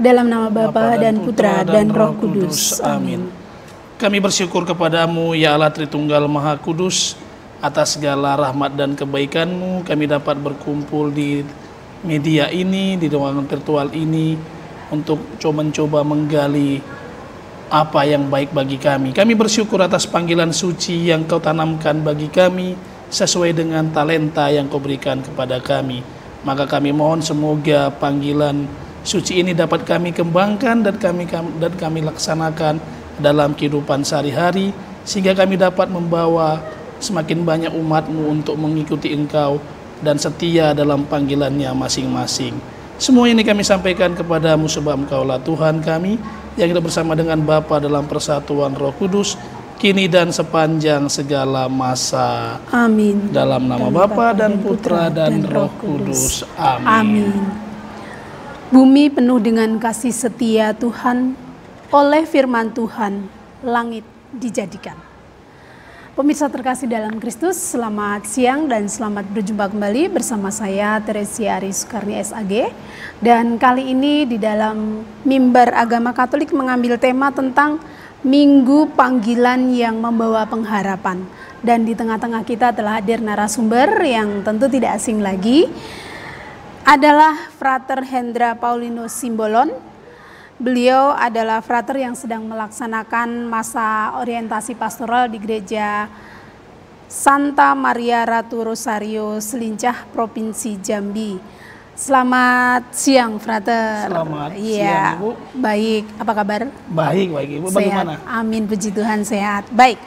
Dalam nama Bapa dan Putra dan Roh Kudus. Amin. Kami bersyukur kepadamu, ya Allah Tritunggal Maha Kudus, atas segala rahmat dan kebaikan-Mu. Kami dapat berkumpul di media ini, di ruangan virtual ini, untuk mencoba menggali apa yang baik bagi kami. Kami bersyukur atas panggilan suci yang Kau tanamkan bagi kami, sesuai dengan talenta yang Kau berikan kepada kami. Maka kami mohon semoga panggilan suci ini dapat kami kembangkan dan kami laksanakan dalam kehidupan sehari-hari, sehingga kami dapat membawa semakin banyak umat-Mu untuk mengikuti Engkau dan setia dalam panggilannya masing-masing. Semua ini kami sampaikan kepadamu sebab Engkaulah Tuhan kami yang hidup bersama dengan Bapa dalam persatuan Roh Kudus, kini dan sepanjang segala masa. Amin. Dalam nama Bapa dan Putra dan Roh Kudus. Amin. Bumi penuh dengan kasih setia Tuhan, oleh firman Tuhan, langit dijadikan. Pemirsa terkasih dalam Kristus, selamat siang dan selamat berjumpa kembali bersama saya Teresia Ari Sukarni SAG. Dan kali ini di dalam Mimbar Agama Katolik mengambil tema tentang Minggu Panggilan yang Membawa Pengharapan. Dan di tengah-tengah kita telah hadir narasumber yang tentu tidak asing lagi, adalah Frater Hendra Paulinus Simbolon. Beliau adalah frater yang sedang melaksanakan masa orientasi pastoral di Gereja Santa Maria Ratu Rosario, Selincah, Provinsi Jambi. Selamat siang, Frater. Selamat siang, Ibu. Baik, apa kabar? Baik, Ibu. Bagaimana? Sehat. Amin, puji Tuhan, sehat. Baik.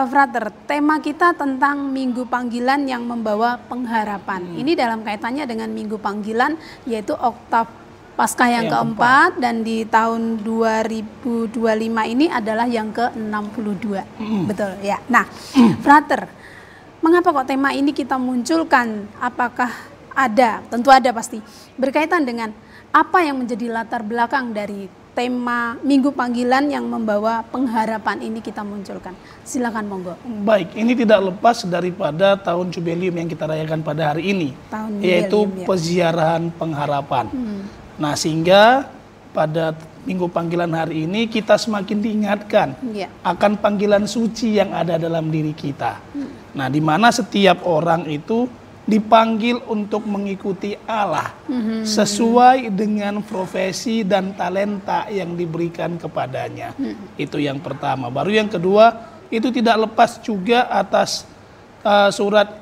Frater, tema kita tentang Minggu Panggilan yang Membawa Pengharapan. Ini dalam kaitannya dengan Minggu Panggilan, yaitu Oktav Paskah yang keempat, dan di tahun 2025 ini adalah yang ke-62. Betul ya. Nah, Frater, mengapa kok tema ini kita munculkan? Apakah ada, tentu ada pasti, berkaitan dengan apa yang menjadi latar belakang dari tema Minggu Panggilan yang Membawa Pengharapan ini kita munculkan. Silakan monggo. Baik, ini tidak lepas daripada tahun jubileum yang kita rayakan pada hari ini, yaitu Peziarahan Pengharapan. Nah, sehingga pada Minggu Panggilan hari ini kita semakin diingatkan akan panggilan suci yang ada dalam diri kita. Nah, di mana setiap orang itu dipanggil untuk mengikuti Allah sesuai dengan profesi dan talenta yang diberikan kepadanya. Itu yang pertama. Baru yang kedua, itu tidak lepas juga atas surat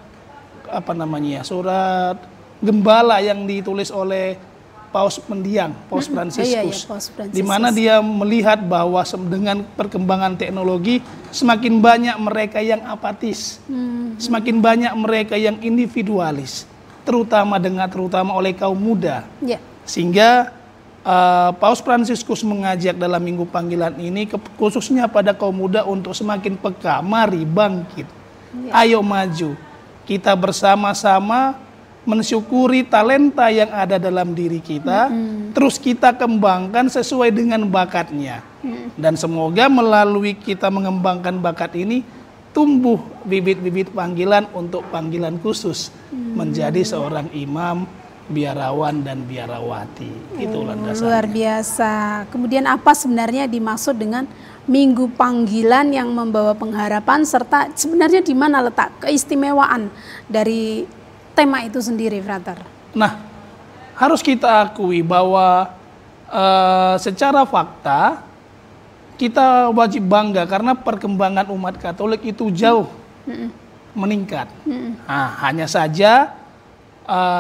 surat gembala yang ditulis oleh Paus Mendiang, Paus Fransiskus, di mana dia melihat bahwa dengan perkembangan teknologi semakin banyak mereka yang apatis, semakin banyak mereka yang individualis, terutama oleh kaum muda. Sehingga Paus Fransiskus mengajak dalam Minggu Panggilan ini khususnya pada kaum muda untuk semakin peka. Mari bangkit, ayo maju, kita bersama-sama mensyukuri talenta yang ada dalam diri kita, terus kita kembangkan sesuai dengan bakatnya. Dan semoga melalui kita mengembangkan bakat ini, tumbuh bibit-bibit panggilan untuk panggilan khusus, menjadi seorang imam, biarawan, dan biarawati. Itulah dasarnya. Luar biasa. Kemudian apa sebenarnya dimaksud dengan Minggu Panggilan yang Membawa Pengharapan, serta sebenarnya di mana letak keistimewaan dari tema itu sendiri, Frater? Nah, harus kita akui bahwa secara fakta kita wajib bangga karena perkembangan umat Katolik itu jauh meningkat. Nah, hanya saja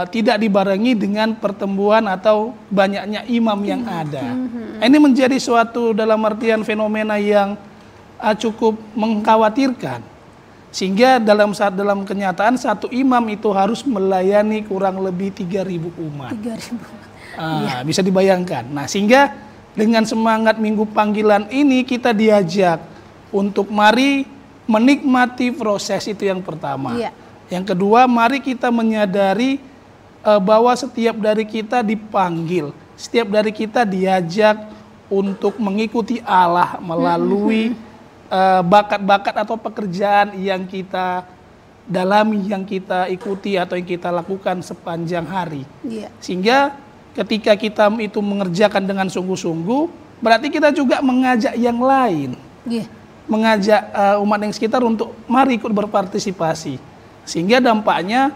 tidak dibarengi dengan pertumbuhan atau banyaknya imam yang ada. Ini menjadi suatu dalam artian fenomena yang cukup mengkhawatirkan. Sehingga dalam kenyataan satu imam itu harus melayani kurang lebih 3.000 umat. 3.000. Bisa dibayangkan. Nah, sehingga dengan semangat Minggu Panggilan ini kita diajak untuk mari menikmati proses, itu yang pertama. Yang kedua, mari kita menyadari bahwa setiap dari kita dipanggil, setiap dari kita diajak untuk mengikuti Allah melalui bakat-bakat atau pekerjaan yang kita dalami, yang kita ikuti atau yang kita lakukan sepanjang hari. Sehingga ketika kita itu mengerjakan dengan sungguh-sungguh, berarti kita juga mengajak yang lain. Yeah. Mengajak umat yang sekitar untuk mari ikut berpartisipasi. Sehingga dampaknya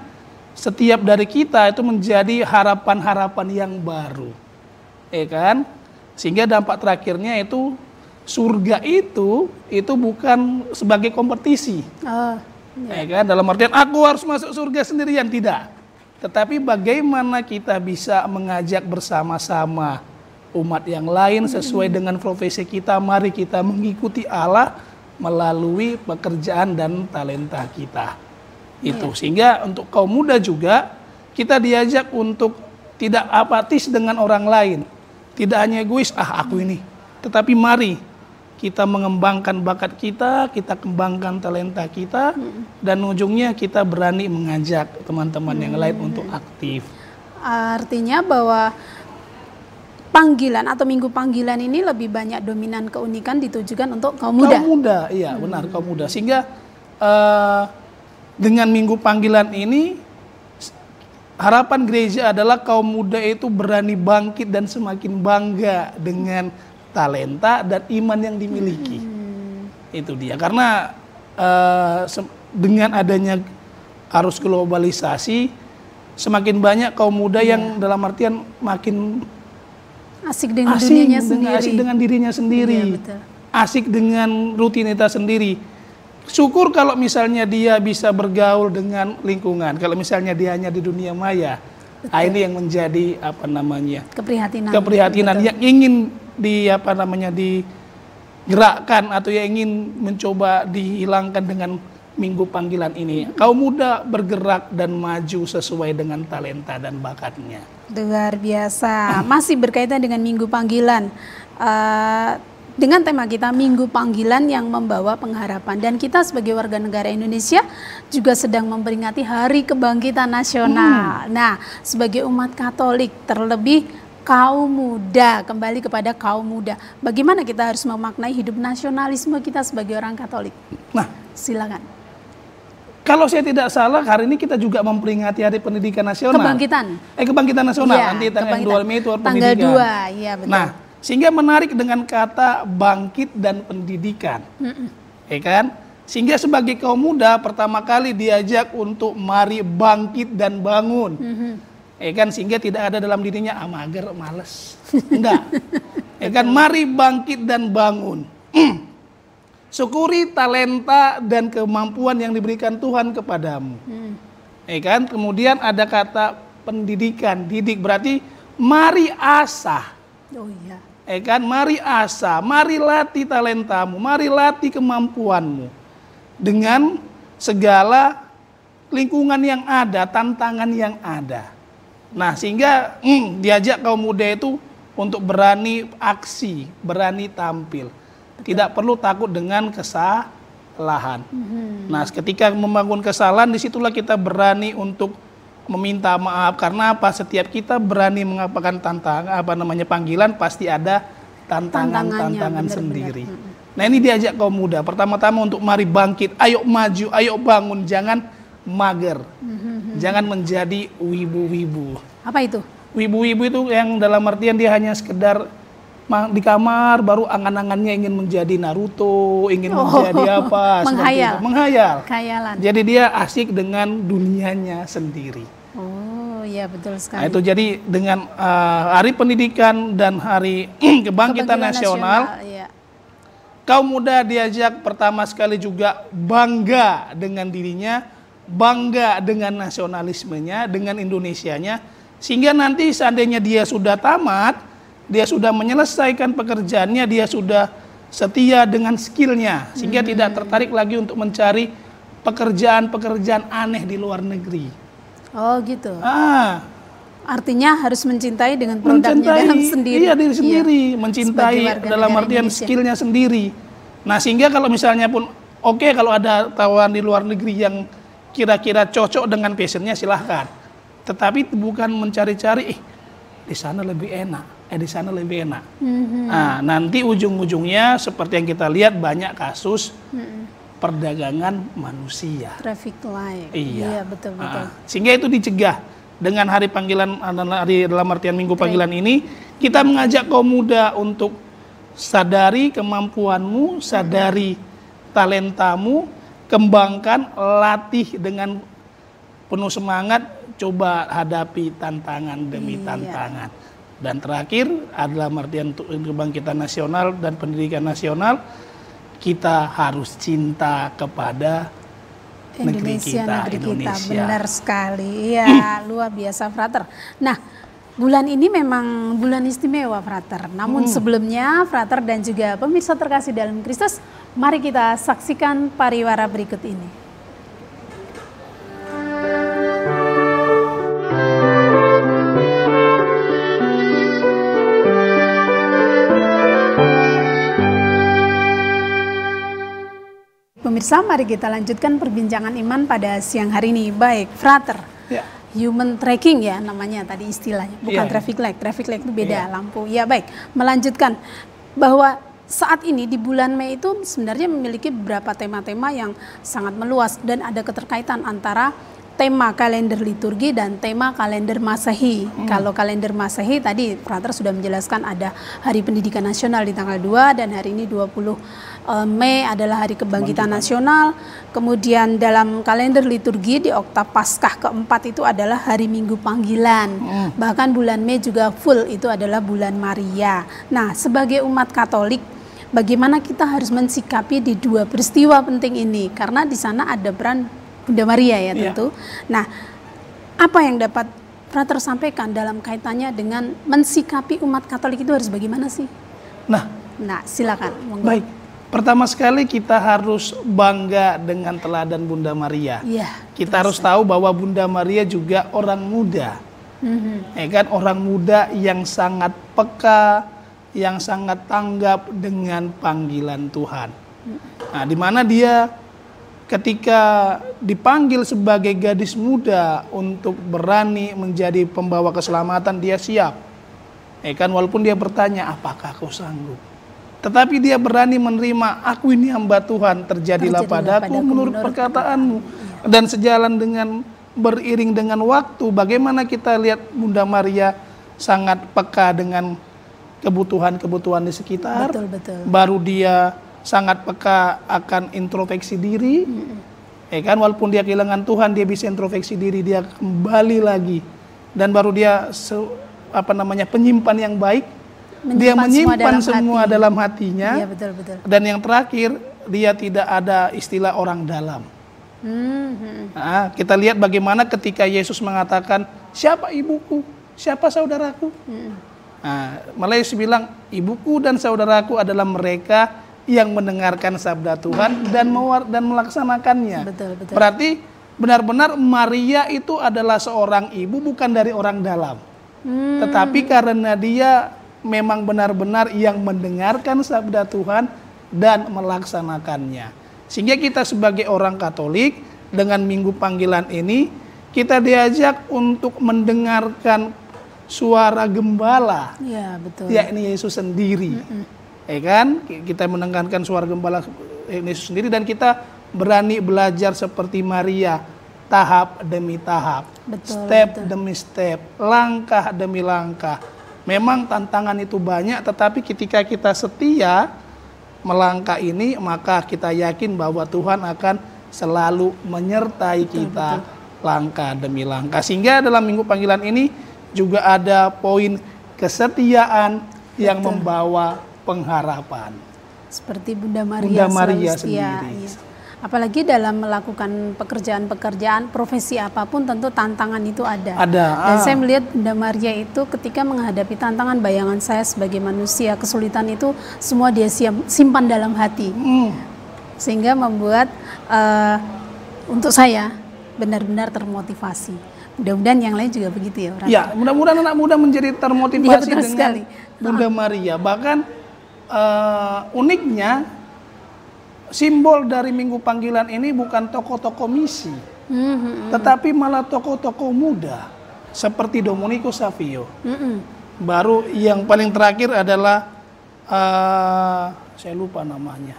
setiap dari kita itu menjadi harapan-harapan yang baru. Kan? Sehingga dampak terakhirnya itu surga itu bukan sebagai kompetisi. Kan? Dalam artian aku harus masuk surga sendirian, tidak. Tetapi bagaimana kita bisa mengajak bersama-sama umat yang lain sesuai dengan profesi kita, mari kita mengikuti Allah melalui pekerjaan dan talenta kita. Itu sehingga untuk kaum muda juga kita diajak untuk tidak apatis dengan orang lain, tidak hanya egois, aku ini, tetapi mari kita mengembangkan bakat kita kembangkan talenta kita, dan ujungnya kita berani mengajak teman-teman yang lain untuk aktif. Artinya bahwa panggilan atau minggu panggilan ini lebih banyak dominan keunikan ditujukan untuk kaum muda. Kaum muda, iya benar, kaum muda. Sehingga dengan minggu panggilan ini harapan gereja adalah kaum muda itu berani bangkit dan semakin bangga dengan talenta dan iman yang dimiliki. Itu dia. Karena dengan adanya arus globalisasi, semakin banyak kaum muda yang dalam artian makin asik dengan dirinya sendiri. Asik dengan dirinya sendiri. Iya, betul. Asik dengan rutinitas sendiri. Syukur kalau misalnya dia bisa bergaul dengan lingkungan. Kalau misalnya dia hanya di dunia maya. Ini yang menjadi keprihatinan yang ingin digerakkan atau yang ingin mencoba dihilangkan dengan minggu panggilan ini. Kaum muda bergerak dan maju sesuai dengan talenta dan bakatnya. Luar biasa. Masih berkaitan dengan minggu panggilan. Dengan tema kita minggu panggilan yang membawa pengharapan, dan kita sebagai warga negara Indonesia juga sedang memperingati Hari Kebangkitan Nasional. Nah, sebagai umat Katolik, terlebih kaum muda, kembali kepada kaum muda, bagaimana kita harus memaknai hidup nasionalisme kita sebagai orang Katolik? Nah, silakan. Kalau saya tidak salah, hari ini kita juga memperingati Hari Pendidikan Nasional. Kebangkitan Nasional. Ya, nanti tanggal 2 Mei itu tanggal 2, iya betul. Nah, sehingga menarik dengan kata bangkit dan pendidikan. Kan? Sehingga sebagai kaum muda pertama kali diajak untuk mari bangkit dan bangun. Kan? Sehingga tidak ada dalam dirinya mager, males. Enggak. Kan? Mari bangkit dan bangun. Syukuri talenta dan kemampuan yang diberikan Tuhan kepadamu. Kan? Kemudian ada kata pendidikan. Didik berarti mari asah. Oh iya. Kan? Mari asah, mari latih talentamu, mari latih kemampuanmu dengan segala lingkungan yang ada, tantangan yang ada. Nah, sehingga diajak kaum muda itu untuk berani aksi, berani tampil. Tidak perlu takut dengan kesalahan. Nah, ketika membangun kesalahan, disitulah kita berani untuk meminta maaf. Karena apa? Setiap kita berani mengapakan panggilan, pasti ada tantangan sendiri. Nah, ini diajak kaum muda. Pertama-tama untuk mari bangkit, ayo maju, ayo bangun, jangan mager. Jangan menjadi wibu-wibu. Apa itu? Wibu-wibu itu yang dalam artian dia hanya sekedar di kamar baru angan-angannya ingin menjadi Naruto, ingin menjadi apa, menghayal. Khayalan. Jadi dia asik dengan dunianya sendiri. Oh, iya betul sekali. Nah, itu jadi dengan Hari Pendidikan dan Hari Kebangkitan Nasional, kaum muda diajak pertama sekali juga bangga dengan dirinya, bangga dengan nasionalismenya, dengan Indonesianya, sehingga nanti seandainya dia sudah tamat, dia sudah menyelesaikan pekerjaannya, dia sudah setia dengan skillnya, sehingga tidak tertarik lagi untuk mencari pekerjaan-pekerjaan aneh di luar negeri. Oh gitu. Artinya harus mencintai dengan produknya dalam sendiri. Iya, diri sendiri, mencintai dalam artian skillnya sendiri. Nah, sehingga kalau misalnya pun kalau ada tawaran di luar negeri yang kira-kira cocok dengan passionnya, silahkan. Tetapi bukan mencari-cari di sana lebih enak, di sana lebih enak. Nah, nanti ujung-ujungnya seperti yang kita lihat banyak kasus perdagangan manusia. Traffic light. Iya, betul-betul. Sehingga itu dicegah. dengan hari panggilan, hari dalam artian minggu panggilan ini, kita mengajak kaum muda untuk sadari kemampuanmu, sadari talentamu, kembangkan, latih dengan penuh semangat, coba hadapi tantangan demi tantangan. Dan terakhir adalah artian untuk kebangkitan nasional dan pendidikan nasional, kita harus cinta kepada Indonesia. Indonesia. Benar sekali. Iya, luar biasa, Frater. Nah, bulan ini memang bulan istimewa, Frater. Namun sebelumnya, Frater dan juga pemirsa terkasih dalam Kristus, mari kita saksikan pariwara berikut ini. Pemirsa, mari kita lanjutkan perbincangan iman pada siang hari ini. Baik, Frater. Human tracking ya namanya tadi istilahnya, bukan traffic light. Traffic light itu beda, lampu. Ya baik, melanjutkan bahwa saat ini di bulan Mei itu sebenarnya memiliki beberapa tema-tema yang sangat meluas dan ada keterkaitan antara tema kalender liturgi dan tema kalender Masehi. Kalau kalender Masehi tadi Frater sudah menjelaskan ada Hari Pendidikan Nasional di tanggal 2 dan hari ini 20 Mei adalah Hari Kebangkitan Nasional. Kemudian dalam kalender liturgi di Oktav Paskah keempat itu adalah Hari Minggu Panggilan. Bahkan bulan Mei juga full itu adalah bulan Maria. Nah, sebagai umat Katolik, bagaimana kita harus mensikapi di dua peristiwa penting ini? Karena di sana ada peran Bunda Maria ya tentu. Nah, apa yang dapat Frater sampaikan dalam kaitannya dengan mensikapi umat Katolik itu harus bagaimana sih? Nah silakan. Baik, pertama sekali kita harus bangga dengan teladan Bunda Maria. Kita harus tahu bahwa Bunda Maria juga orang muda. Kan orang muda yang sangat peka, yang sangat tanggap dengan panggilan Tuhan. Nah, di mana dia ketika dipanggil sebagai gadis muda untuk berani menjadi pembawa keselamatan, dia siap. Kan walaupun dia bertanya, apakah kau sanggup? Tetapi dia berani menerima, aku ini hamba Tuhan, terjadilah padaku menurut perkataanmu. Dan sejalan dengan beriring dengan waktu, bagaimana kita lihat Bunda Maria sangat peka dengan kebutuhan-kebutuhan di sekitar. Baru dia sangat peka akan introspeksi diri, kan walaupun dia kehilangan Tuhan, dia bisa introspeksi diri, dia kembali lagi, dan baru dia penyimpan yang baik, dia menyimpan semua dalam hatinya. Dan yang terakhir, dia tidak ada istilah orang dalam. Nah, kita lihat bagaimana ketika Yesus mengatakan, siapa ibuku, siapa saudaraku? Nah, malah Yesus bilang, ibuku dan saudaraku adalah mereka yang mendengarkan sabda Tuhan dan melaksanakannya. Berarti benar-benar Maria itu adalah seorang ibu, bukan dari orang dalam. Tetapi karena dia memang benar-benar yang mendengarkan sabda Tuhan dan melaksanakannya. Sehingga kita sebagai orang Katolik dengan Minggu Panggilan ini, kita diajak untuk mendengarkan suara gembala, yakni Yesus sendiri. Kan kita mendengarkan suara gembala Yesus sendiri, dan kita berani belajar seperti Maria, tahap demi tahap, step demi step, langkah demi langkah. Memang tantangan itu banyak, tetapi ketika kita setia melangkah ini, maka kita yakin bahwa Tuhan akan selalu menyertai kita langkah demi langkah. Sehingga dalam Minggu Panggilan ini juga ada poin kesetiaan yang membawa pengharapan. Seperti Bunda Maria sendiri. Apalagi dalam melakukan pekerjaan-pekerjaan, profesi apapun tentu tantangan itu ada. Dan saya melihat Bunda Maria itu ketika menghadapi tantangan, bayangan saya sebagai manusia, kesulitan itu semua dia simpan dalam hati. Sehingga membuat untuk saya benar-benar termotivasi. Mudah-mudahan yang lain juga begitu ya. Ya, mudah-mudahan anak muda menjadi termotivasi dengan Bunda Maria. Bahkan uniknya simbol dari Minggu Panggilan ini bukan tokoh-tokoh misi, tetapi malah tokoh-tokoh muda seperti Domenico Savio. Baru yang paling terakhir adalah saya lupa namanya,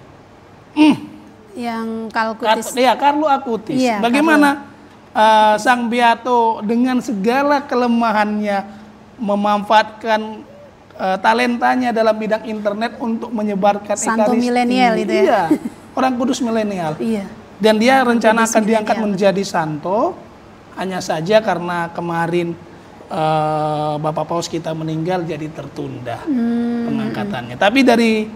yang Carlo Acutis. Carlo Acutis. Bagaimana Sang Beato dengan segala kelemahannya memanfaatkan talentanya dalam bidang internet untuk menyebarkan Santo Ekaristi. milenial itu ya. Iya, orang kudus milenial. Iya. Dan dia rencana Kudus akan diangkat milenial. menjadi santo, hanya saja karena kemarin Bapak Paus kita meninggal jadi tertunda pengangkatannya. Tapi dari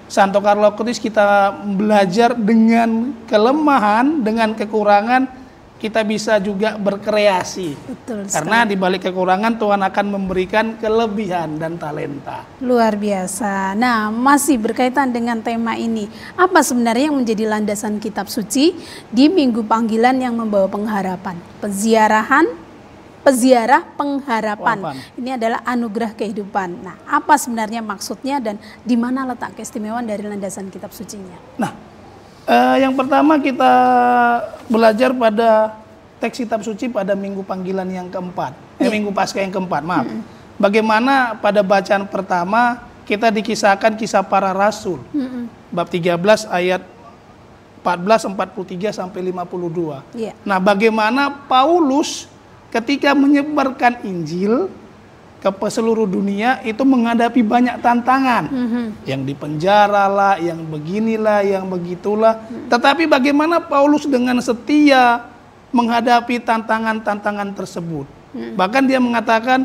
Santo Carlo Acutis kita belajar dengan kelemahan, dengan kekurangan kita bisa juga berkreasi. Betul sekali. Karena di balik kekurangan Tuhan akan memberikan kelebihan dan talenta. Luar biasa. Nah, masih berkaitan dengan tema ini. Apa sebenarnya yang menjadi landasan kitab suci di Minggu Panggilan yang membawa pengharapan? Peziarah pengharapan. Ini adalah anugerah kehidupan. Nah, apa sebenarnya maksudnya dan di mana letak keistimewaan dari landasan kitab sucinya? Nah, yang pertama kita belajar pada teks kitab suci pada Minggu Panggilan yang keempat, Minggu Paskah yang keempat, maaf. Bagaimana pada bacaan pertama kita dikisahkan kisah para rasul, bab 13 ayat 14, 43 sampai 52. Yeah. Nah, bagaimana Paulus ketika menyebarkan Injil ke seluruh dunia itu menghadapi banyak tantangan, yang dipenjara lah, yang beginilah, yang begitulah. Tetapi bagaimana Paulus dengan setia menghadapi tantangan-tantangan tersebut. Bahkan dia mengatakan,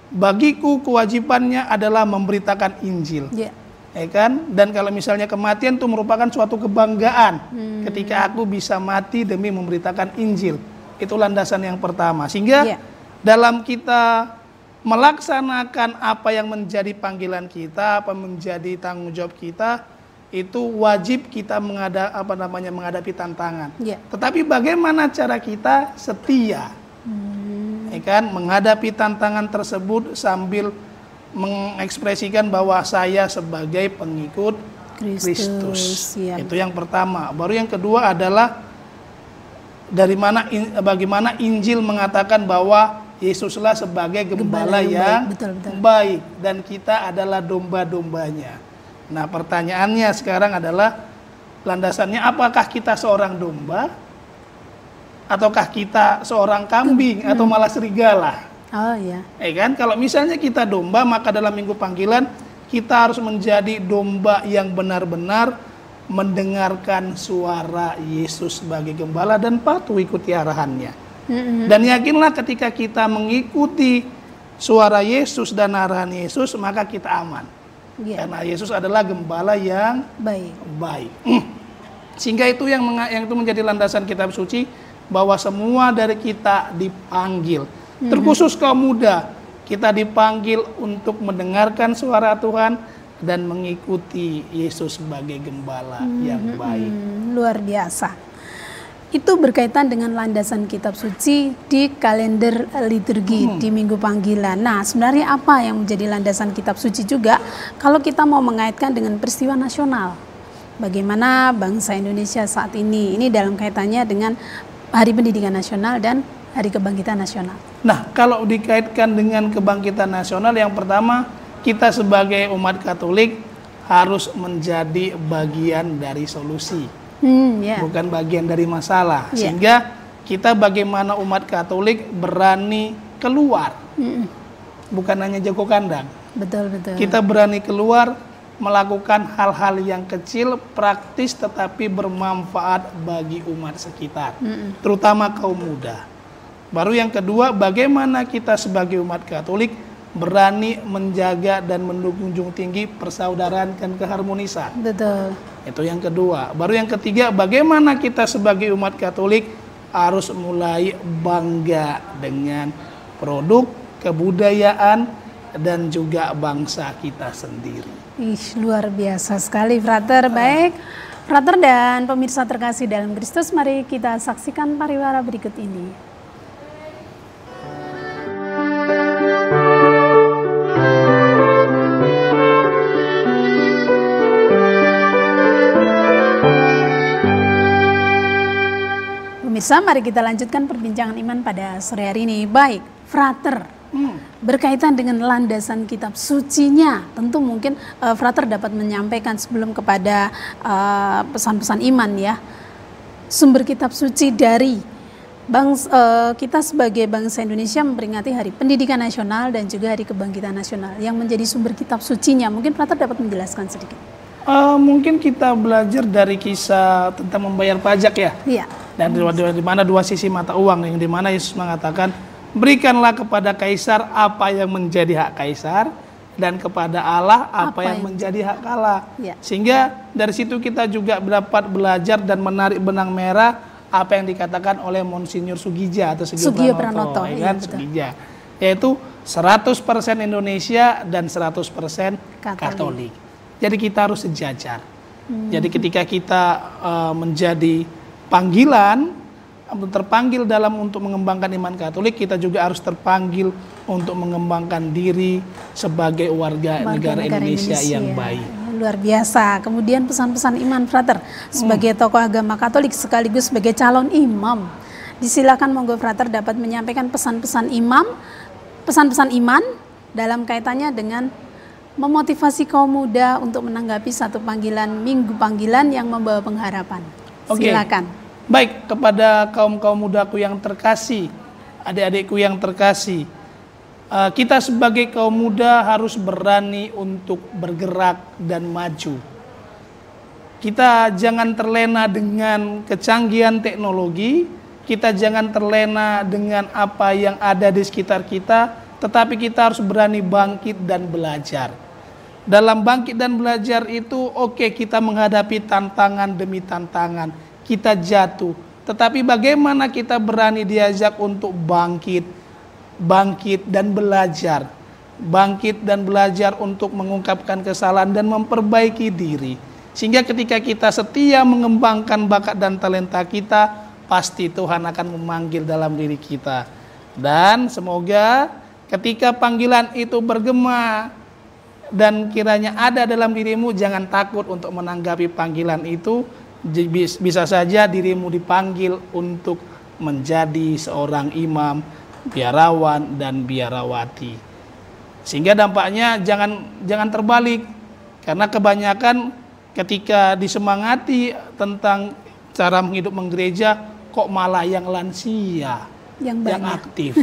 bagiku kewajibannya adalah memberitakan Injil. Yeah. Ya kan? Dan kalau misalnya kematian itu merupakan suatu kebanggaan ketika aku bisa mati demi memberitakan Injil. Itu landasan yang pertama. Sehingga dalam kita melaksanakan apa yang menjadi panggilan kita, apa menjadi tanggung jawab kita, itu wajib kita menghadapi tantangan. Tetapi bagaimana cara kita setia, ya kan, menghadapi tantangan tersebut sambil mengekspresikan bahwa saya sebagai pengikut Kristus. Itu yang pertama. Baru yang kedua adalah bagaimana Injil mengatakan bahwa Yesuslah sebagai gembala yang baik dan kita adalah domba-dombanya. Nah, pertanyaannya sekarang adalah landasannya, apakah kita seorang domba ataukah kita seorang kambing atau malah serigala? Oh ya. Kan kalau misalnya kita domba, maka dalam Minggu Panggilan kita harus menjadi domba yang benar-benar mendengarkan suara Yesus sebagai gembala dan patuh ikuti arahannya. Dan yakinlah ketika kita mengikuti suara Yesus dan arahan Yesus, maka kita aman. Karena Yesus adalah gembala yang baik. Sehingga itu yang itu menjadi landasan kitab suci, bahwa semua dari kita dipanggil. Terkhusus kaum muda, kita dipanggil untuk mendengarkan suara Tuhan dan mengikuti Yesus sebagai gembala yang baik. Luar biasa. Itu berkaitan dengan landasan kitab suci di kalender liturgi di Minggu Panggilan. Nah, sebenarnya apa yang menjadi landasan kitab suci juga kalau kita mau mengaitkan dengan peristiwa nasional? Bagaimana bangsa Indonesia saat ini dalam kaitannya dengan Hari Pendidikan Nasional dan Hari Kebangkitan Nasional. Nah, kalau dikaitkan dengan kebangkitan nasional, yang pertama kita sebagai umat Katolik harus menjadi bagian dari solusi. Bukan bagian dari masalah. Sehingga kita bagaimana umat Katolik berani keluar, bukan hanya jago kandang. Betul. Kita berani keluar melakukan hal-hal yang kecil, praktis, tetapi bermanfaat bagi umat sekitar, terutama kaum muda. Baru yang kedua, bagaimana kita sebagai umat Katolik berani menjaga dan menjunjung tinggi persaudaraan dan keharmonisan. Betul. Itu yang kedua. Baru yang ketiga, bagaimana kita sebagai umat Katolik harus mulai bangga dengan produk, kebudayaan, dan juga bangsa kita sendiri. Luar biasa sekali, Frater. Baik, Frater dan pemirsa terkasih dalam Kristus, mari kita saksikan pariwara berikut ini. Pemirsa, mari kita lanjutkan perbincangan iman pada sore hari ini. Baik, Frater, berkaitan dengan landasan kitab sucinya, tentu mungkin Frater dapat menyampaikan sebelum kepada pesan-pesan iman ya, sumber kitab suci dari Kita sebagai bangsa Indonesia memperingati Hari Pendidikan Nasional dan juga Hari Kebangkitan Nasional yang menjadi sumber kitab sucinya. Mungkin Frater dapat menjelaskan sedikit. Mungkin kita belajar dari kisah tentang membayar pajak ya. Iya. Dan di mana dua sisi mata uang, yang di mana Yesus mengatakan, berikanlah kepada kaisar apa yang menjadi hak kaisar, dan kepada Allah apa yang menjadi hak Allah. Ya. Sehingga dari situ kita juga dapat belajar dan menarik benang merah apa yang dikatakan oleh Monsinyur Sugija atau Sugio Pranoto, ya kan? Sugija, yaitu 100% Indonesia dan 100% Katolik. Jadi kita harus sejajar. Jadi ketika kita menjadi panggilan, terpanggil untuk mengembangkan iman Katolik, kita juga harus terpanggil untuk mengembangkan diri sebagai warga negara Indonesia yang baik. Luar biasa. Kemudian pesan-pesan iman Frater sebagai tokoh agama Katolik sekaligus sebagai calon imam. Disilakan monggo Frater dapat menyampaikan pesan-pesan iman dalam kaitannya dengan memotivasi kaum muda untuk menanggapi satu panggilan, minggu panggilan yang membawa pengharapan. Silakan. Baik, kepada kaum mudaku yang terkasih, adik-adikku yang terkasih, kita sebagai kaum muda harus berani untuk bergerak dan maju. Kita jangan terlena dengan kecanggihan teknologi, kita jangan terlena dengan apa yang ada di sekitar kita, tetapi kita harus berani bangkit dan belajar. Dalam bangkit dan belajar itu, kita menghadapi tantangan demi tantangan, kita jatuh. Tetapi bagaimana kita berani diajak untuk bangkit dan belajar. Bangkit dan belajar untuk mengungkapkan kesalahan dan memperbaiki diri. Sehingga ketika kita setia mengembangkan bakat dan talenta kita, pasti Tuhan akan memanggil dalam diri kita. Dan semoga ketika panggilan itu bergema dan kiranya ada dalam dirimu, jangan takut untuk menanggapi panggilan itu. Bisa saja dirimu dipanggil untuk menjadi seorang imam, biarawan dan biarawati. Sehingga dampaknya jangan terbalik, karena kebanyakan ketika disemangati tentang cara menghidup menggereja, kok malah yang lansia, yang aktif.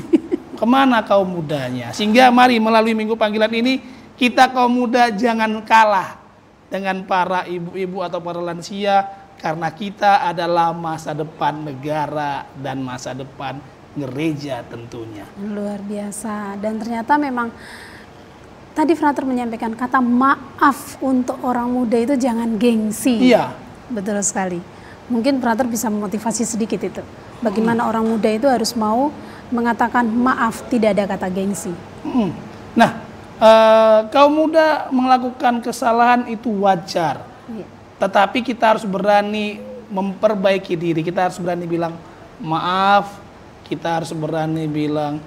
Kemana kaum mudanya? Sehingga mari melalui minggu panggilan ini, kita kaum muda jangan kalah dengan para ibu-ibu atau para lansia, karena kita adalah masa depan negara dan masa depan gereja tentunya. Luar biasa. Dan ternyata memang tadi Frater menyampaikan kata maaf untuk orang muda itu jangan gengsi. Iya. Betul sekali. Mungkin Frater bisa memotivasi sedikit itu. Bagaimana orang muda itu harus mau mengatakan maaf, tidak ada kata gengsi. Nah, kaum muda melakukan kesalahan itu wajar. Iya. Tetapi kita harus berani memperbaiki diri. Kita harus berani bilang maaf. Kita harus berani bilang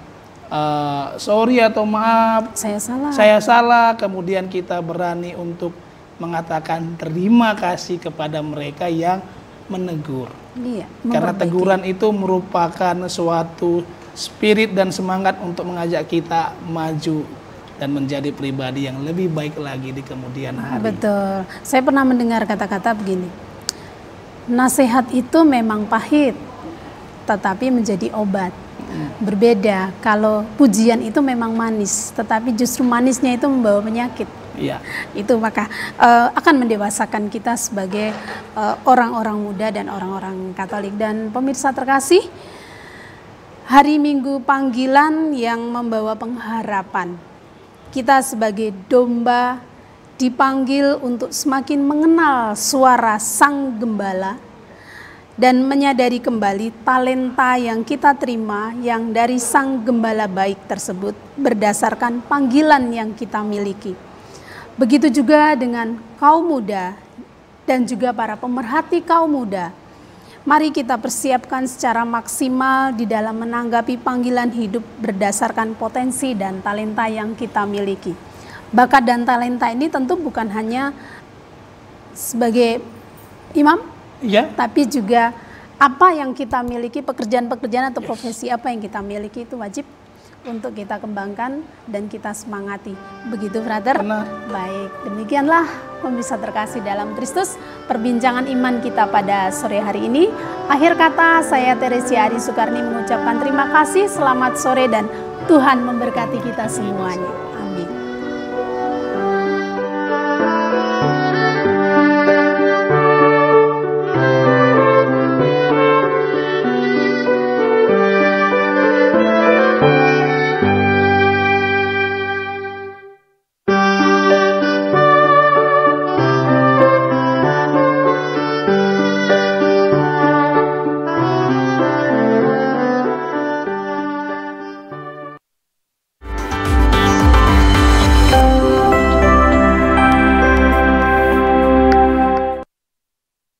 sorry atau maaf, saya salah. Kemudian kita berani untuk mengatakan terima kasih kepada mereka yang menegur. Iya, karena teguran itu merupakan suatu spirit dan semangat untuk mengajak kita maju dan menjadi pribadi yang lebih baik lagi di kemudian hari. Betul. Saya pernah mendengar kata-kata begini, nasihat itu memang pahit, tetapi menjadi obat. Berbeda kalau pujian itu memang manis, tetapi justru manisnya itu membawa penyakit. Iya. Itu maka akan mendewasakan kita sebagai orang-orang muda dan orang-orang Katolik. Dan pemirsa terkasih, hari Minggu panggilan yang membawa pengharapan. Kita sebagai domba dipanggil untuk semakin mengenal suara Sang Gembala dan menyadari kembali talenta yang kita terima yang dari Sang Gembala baik tersebut berdasarkan panggilan yang kita miliki. Begitu juga dengan kaum muda dan juga para pemerhati kaum muda. Mari kita persiapkan secara maksimal di dalam menanggapi panggilan hidup berdasarkan potensi dan talenta yang kita miliki. Bakat dan talenta ini tentu bukan hanya sebagai imam, ya, tapi juga apa yang kita miliki, pekerjaan-pekerjaan atau profesi apa yang kita miliki itu wajib untuk kita kembangkan dan kita semangati. Begitu, Frater? Benar. Baik, demikianlah pemirsa terkasih dalam Kristus, perbincangan iman kita pada sore hari ini. Akhir kata, saya Teresia Ari Sukarni mengucapkan terima kasih, selamat sore, dan Tuhan memberkati kita semuanya.